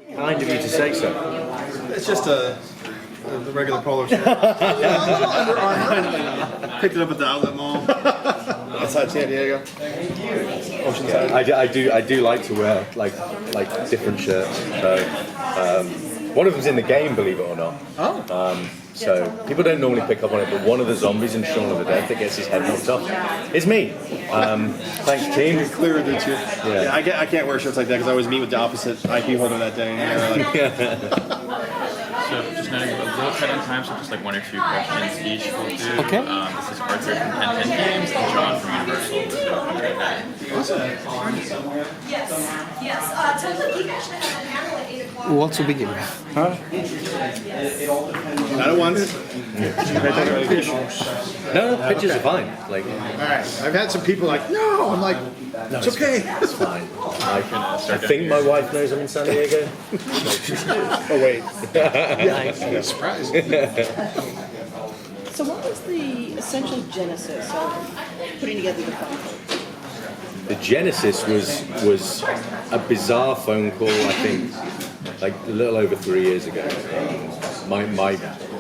Kind of you to say so. It's just the regular polo shirt. Yeah, a little Under Armour. Picked it up at the outlet mall outside San Diego. Oceanside. I do like to wear like different shirts. So one of them's in the game, believe it or not. Oh. So people don't normally pick up on it, but one of the zombies in Shaun of the Dead that gets his head knocked off is me. Thanks, team. Clearer than you. Yeah, I can't wear shirts like that because I always meet with the opposite IP holder that day. So just noting a little cut on time, so just like 1 or 2 questions each will do. Okay. This is Arthur from 1010 Games and John from Universal. Yes. What's a beginner? Not at once. No, pictures are fine. Like, Alright, I've had some people like, no, I'm like, no, it's okay. It's fine. I think my wife knows I'm in San Diego. Oh wait. Yeah, surprise. So what was the essential genesis of putting together the Funko? The genesis was a bizarre phone call, I think, like a little over 3 years ago. My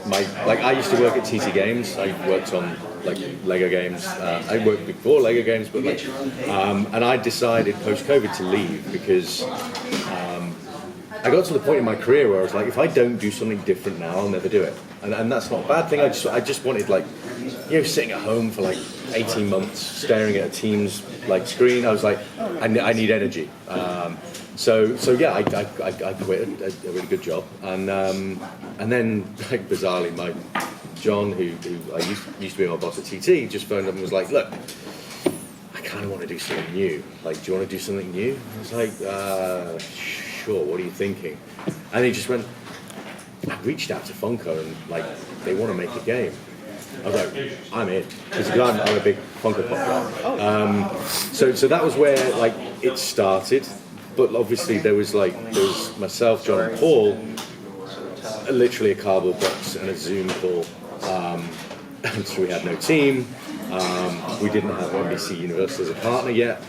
I used to work at TT Games. I worked on like Lego games. I worked before Lego games, but and I decided post-COVID to leave because I got to the point in my career where I was like, if I don't do something different now, I'll never do it. And that's not a bad thing. I just wanted sitting at home for like 18 months, staring at a Teams like screen. I was like, I need energy. So yeah, I quit a really good job, and then like bizarrely, my John, who I used to be my boss at TT, just phoned up and was like, look, I kind of want to do something new. Like, do you want to do something new? I was like, sure. What are you thinking? And he just went. I reached out to Funko and like they want to make a game. I was like, I'm in, because I'm a big Funko Pop guy. So that was where like it started. But obviously there was myself, John, and Paul, literally a cardboard box and a Zoom call. So we had no team. We didn't have NBC Universal as a partner yet.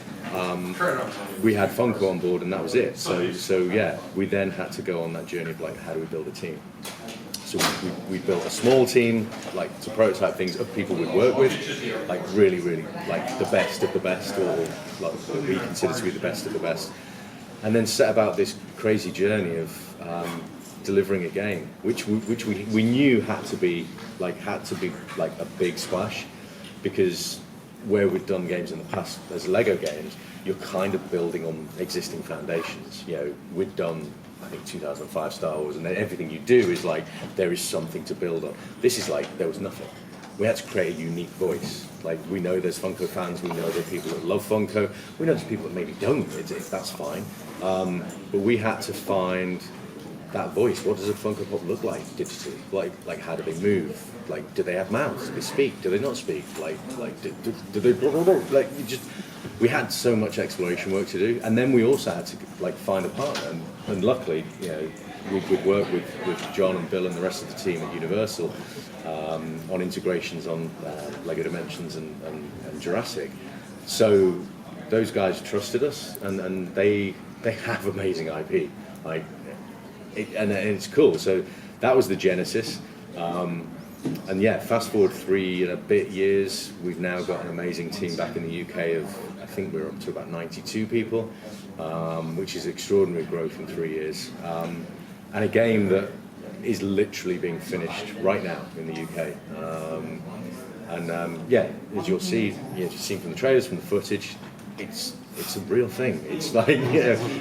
We had Funko on board and that was it. So yeah, we then had to go on that journey of like, how do we build a team? So we built a small team, like to prototype things of people we'd work with, like really like the best of the best, or like what we consider to be the best of the best. And then set about this crazy journey of delivering a game, which we knew had to be like a big splash, because where we'd done games in the past as Lego games, you're kind of building on existing foundations. You know, we'd done I think 2005 Star Wars, and then everything you do is like there is something to build on. This is like there was nothing. We had to create a unique voice. Like, we know there's Funko fans, we know there are people that love Funko, we know there's people that maybe don't, that's fine. But we had to find that voice. What does a Funko Pop look like digitally? Like how do they move? Like, do they have mouths? Do they speak? Do they not speak? Do they we had so much exploration work to do, and then we also had to like find a partner, and luckily, you know, we'd work with John and Bill and the rest of the team at Universal on integrations on Lego Dimensions and Jurassic. So those guys trusted us, and they have amazing IP, and it's cool. So that was the genesis. And yeah, fast forward 3 and a bit years, we've now got an amazing team back in the UK of, I think we're up to about 92 people, which is extraordinary growth in 3 years. And a game that is literally being finished right now in the UK. Yeah, as you'll see, you've seen from the trailers, from the footage, it's a real thing. It's like,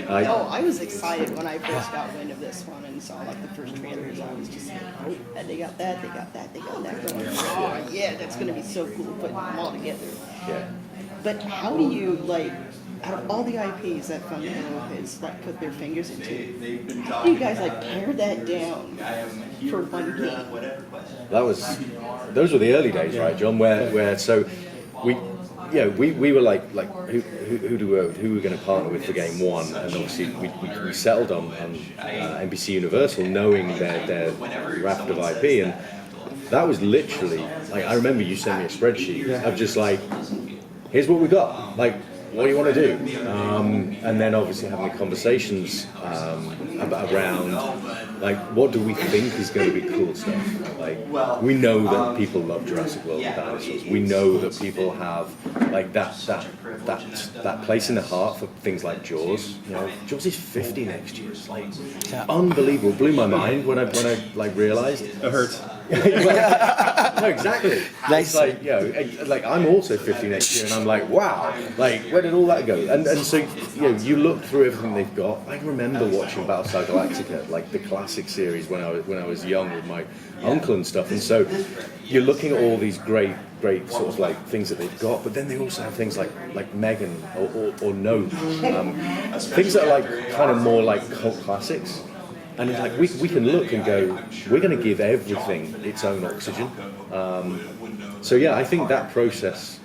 I was excited when I first got wind of this one and saw like the first trailers. I was just like, oh, and they got that going. Oh yeah, that's gonna be so cool putting them all together. Yeah. But how do you out of all the IPs that Funko has put their fingers into, how do you guys pare that down for one game? Those were the early days, right, John? Where so we were like who we're going to partner with for game one, and obviously we settled on NBC Universal, knowing their raft of IP, and that was literally I remember you sent me a spreadsheet of just here's what we got, what do you want to do? And then obviously having the conversations around, like, what do we think is going to be cool stuff? Like, we know that people love Jurassic World with dinosaurs. We know that people have like that place in the heart for things like Jaws. You know, Jaws is 50 next year. It's like unbelievable. It blew my mind when I like realized. It hurts. No, exactly. It's like, you know, like I'm also 50 next year, and I'm like, wow, like where did all that go? And so, you know, you look through everything they've got. I remember watching Battlestar Galactica, like the classic series when I was young with my uncle and stuff. And so you're looking at all these great sort of like things that they've got, but then they also have things like Megan or No, things that are like kind of more like cult classics. And it's like we can look and go, we're going to give everything its own oxygen. So yeah, I think that process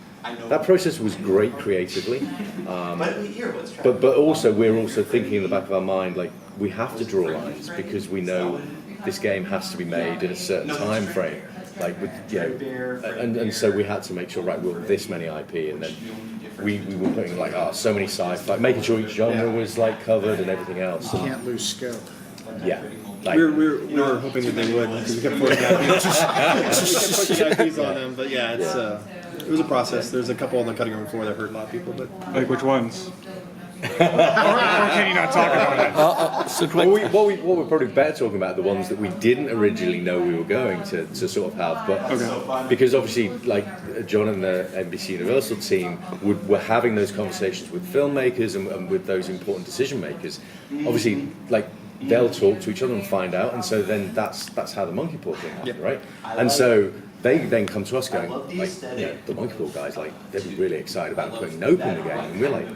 was great creatively, but also we're also thinking in the back of our mind, like, we have to draw lines because we know this game has to be made in a certain time frame. Like, with, you know, and so we had to make sure, right, we want this many IP, and then we were putting like, so many sci-fi, making sure each genre was like covered and everything else. You can't lose scope. Yeah. Like, We were hoping that they would, because we kept putting IPs on them. But yeah, it was a process. There's a couple on the cutting room floor that hurt a lot of people. But Like which ones? or can you not talk about it? what we're probably better talking about are the ones that we didn't originally know we were going to sort of have, but because obviously, like John and the NBC Universal team were having those conversations with filmmakers and with those important decision makers. Obviously, like, they'll talk to each other and find out, and so then that's how the Monkeypaw thing happened, right? And so they then come to us going, like, you know, the Monkeypaw guys, like, they were really excited about putting Nope in the game, and we're like,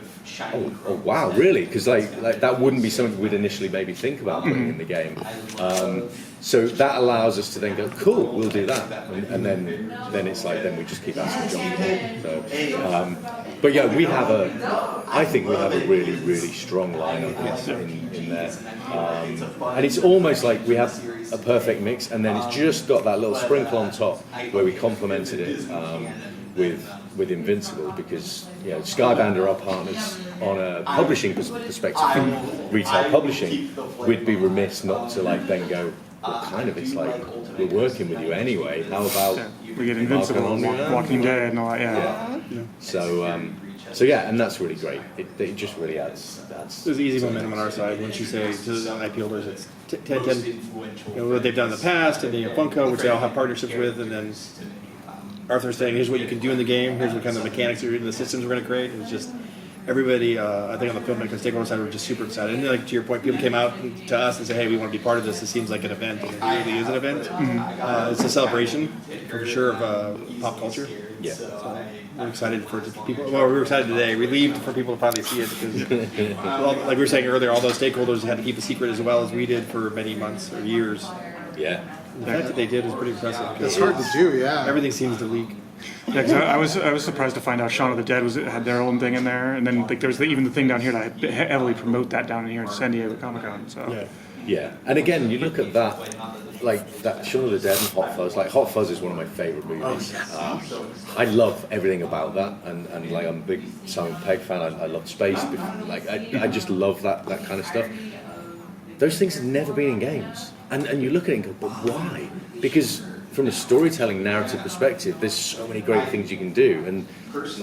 oh wow, really? Because like that wouldn't be something we'd initially maybe think about putting in the game. So that allows us to then go, cool, we'll do that, and then it's like, then we just keep asking John. So, but yeah, I think we have a really, really strong lineup in there, and it's almost like we have a perfect mix, and then it's just got that little sprinkle on top where we complemented it with Invincible, because, you know, Skybound are our partners on a publishing perspective, retail publishing. We'd be remiss not to like then go, well, kind of, it's like we're working with you anyway. How about We get Invincible, Walking Dead, and all that. Yeah. So yeah, and that's really great. It just really adds. there's easy momentum on our side. Once you say to the IP holders, it's 10, you know, what they've done in the past, and then you have Funko, which they all have partnerships with, and then Arthur's saying, here's what you can do in the game, here's what kind of mechanics and the systems we're going to create. It's just everybody, I think on the filmmaker stakeholder side, were just super excited. And like, to your point, people came out to us and said, hey, we want to be part of this. It seems like an event, and it really is an event. It's a celebration, for sure, of pop culture. Yeah. So we're excited for people. Well, we were excited today, relieved for people to finally see it, because, well, like we were saying earlier, all those stakeholders had to keep a secret as well as we did for many months or years. Yeah. The fact that they did is pretty impressive. It's hard to do, yeah. Everything seems to leak. Yeah, 'cause I was surprised to find out Shaun of the Dead had their own thing in there, and then like there was even the thing down here that I heavily promote that down here in San Diego Comic Con. So Yeah, and again, you look at that, like that Shaun of the Dead and Hot Fuzz. Like, Hot Fuzz is one of my favourite movies. I love everything about that, and like, I'm a big Simon Pegg fan. I love space. Like, I just love that kind of stuff. Those things have never been in games, and you look at it and go, but why? Because from a storytelling narrative perspective, there's so many great things you can do, and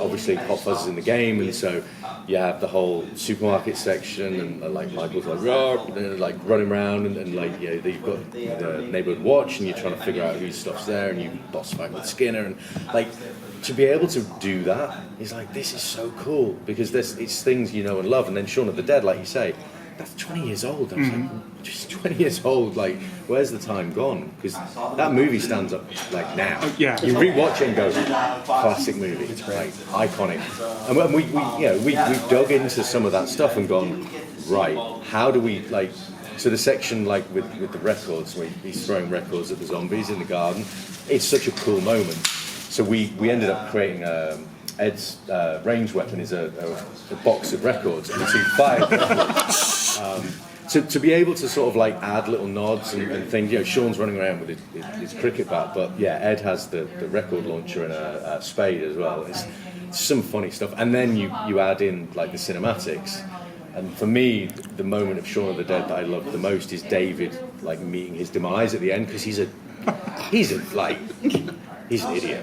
obviously Hot Fuzz is in the game, and so you have the whole supermarket section, and like Michael's like, like running around, and like, you know, you've got the neighborhood watch, and you're trying to figure out whose stuff's there, and you boss fight with Skinner, and like, to be able to do that is like, this is so cool, because it's things you know and love. And then Shaun of the Dead, like you say, that's 20 years old. I was like, just 20 years old, like, where's the time gone? Because that movie stands up, like, now. Yeah. You rewatch it and go, classic movie. It's like, iconic. And we dug into some of that stuff and gone, right, how do we, like, so the section, like, with the records, where he's throwing records at the zombies in the garden, it's such a cool moment. So we ended up creating Ed's range weapon is a box of records, and it's 5 records. to be able to sort of like add little nods and things, you know, Sean's running around with his cricket bat, but yeah, Ed has the record launcher and a spade as well. It's some funny stuff, and then you add in like the cinematics. And for me, the moment of Shaun of the Dead that I love the most is David like meeting his demise at the end, because he's an idiot,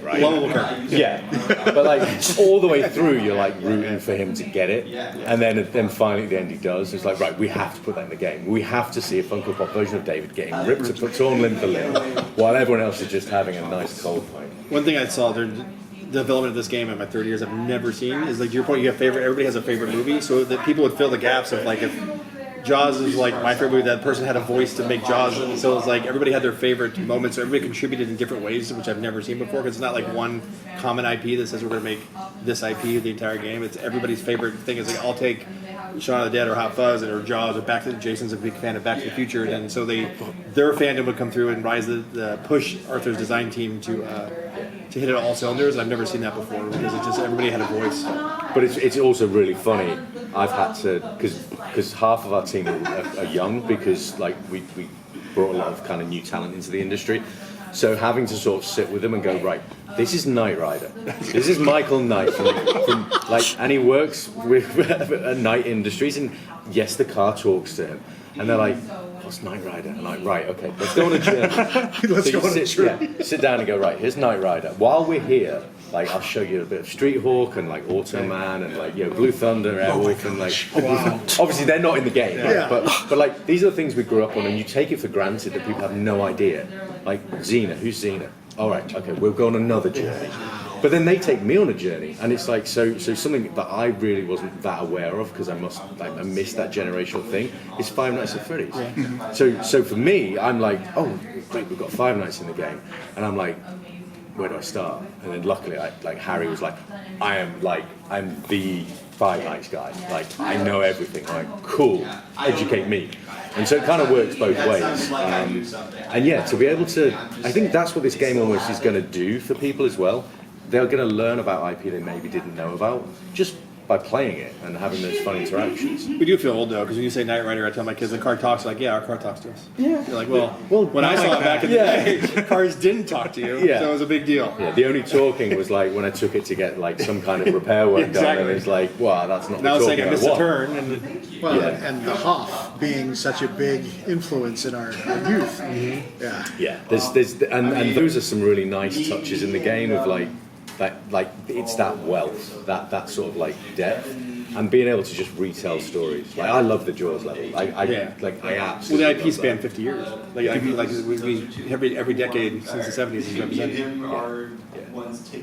right? Lovable character. Yeah, but like all the way through, you're like rooting for him to get it, and then finally at the end he does. It's like, right, we have to put that in the game. We have to see a Funko Pop version of David getting ripped to torn limb for limb, while everyone else is just having a nice cold pint. One thing I saw, the development of this game in my 30 years I've never seen is like, to your point, you have everybody has a favorite movie, so that people would fill the gaps of like, if Jaws is like my favorite movie, that person had a voice to make Jaws, and so it's like everybody had their favorite moments, so everybody contributed in different ways, which I've never seen before, because it's not like one common IP that says we're going to make this IP the entire game. It's everybody's favorite thing. Is like, I'll take Shaun of the Dead or Hot Fuzz or Jaws or Back to the Jason's a big fan of Back to the Future, and so their fandom would come through and rise the push Arthur's design team to hit it all cylinders. I've never seen that before, because it's just everybody had a voice. But it's also really funny. I've had to, because half of our team are young, because like we brought a lot of kind of new talent into the industry. So having to sort of sit with them and go, right, this is Knight Rider. This is Michael Knight from like, and he works with Knight Industries, and yes, the car talks to him, and they're like, what's Knight Rider? And I'm like, right, okay, let's go on a journey. Let's go on a journey. Yeah, sit down and go, right, here's Knight Rider. While we're here, like, I'll show you a bit of Street Hawk and like Automan and like, you know, Blue Thunder, Airwolf, and like, obviously they're not in the game, right? Yeah. But like, these are the things we grew up on, and you take it for granted that people have no idea. Like Xena, who's Xena? All right, okay, we'll go on another journey. But then they take me on a journey, and it's like, so something that I really wasn't that aware of, because I missed that generational thing, is Five Nights at Freddy's. Yeah. So for me, I'm like, oh great, we've got Five Nights in the game, and I'm like, where do I start? And then luckily, like Harry was like, I'm the Five Nights guy. Like, I know everything. I'm like, cool, educate me. And so it kind of works both ways. And yeah, to be able to, I think that's what this game almost is going to do for people as well. They're going to learn about IP they maybe didn't know about, just by playing it and having those fun interactions. We do feel old though, because when you say Knight Rider, I tell my kids the car talks. Like, yeah, our car talks to us. Yeah. You're like, well, when I saw it back in the day, cars didn't talk to you, Yeah. so it was a big deal. Yeah, the only talking was like when I took it to get like some kind of repair work done, and it's like, wow, that's not. Now it's like I missed a what? turn, and Well, Yeah. and the Hoff being such a big influence in our youth. Yeah. Yeah, there's and those are some really nice touches in the game of like it's that wealth, that sort of like depth, and being able to just retell stories. Like, I love the Jaws level. I absolutely. well, the IP love spanned that. 50 years. Like we every decade since the 70s is represented.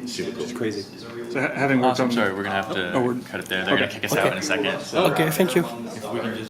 Super cool. It's crazy. So having worked Awesome. on Sorry, we're gonna have to cut it there. They're gonna kick us out in a second. So Okay, thank you. if we can just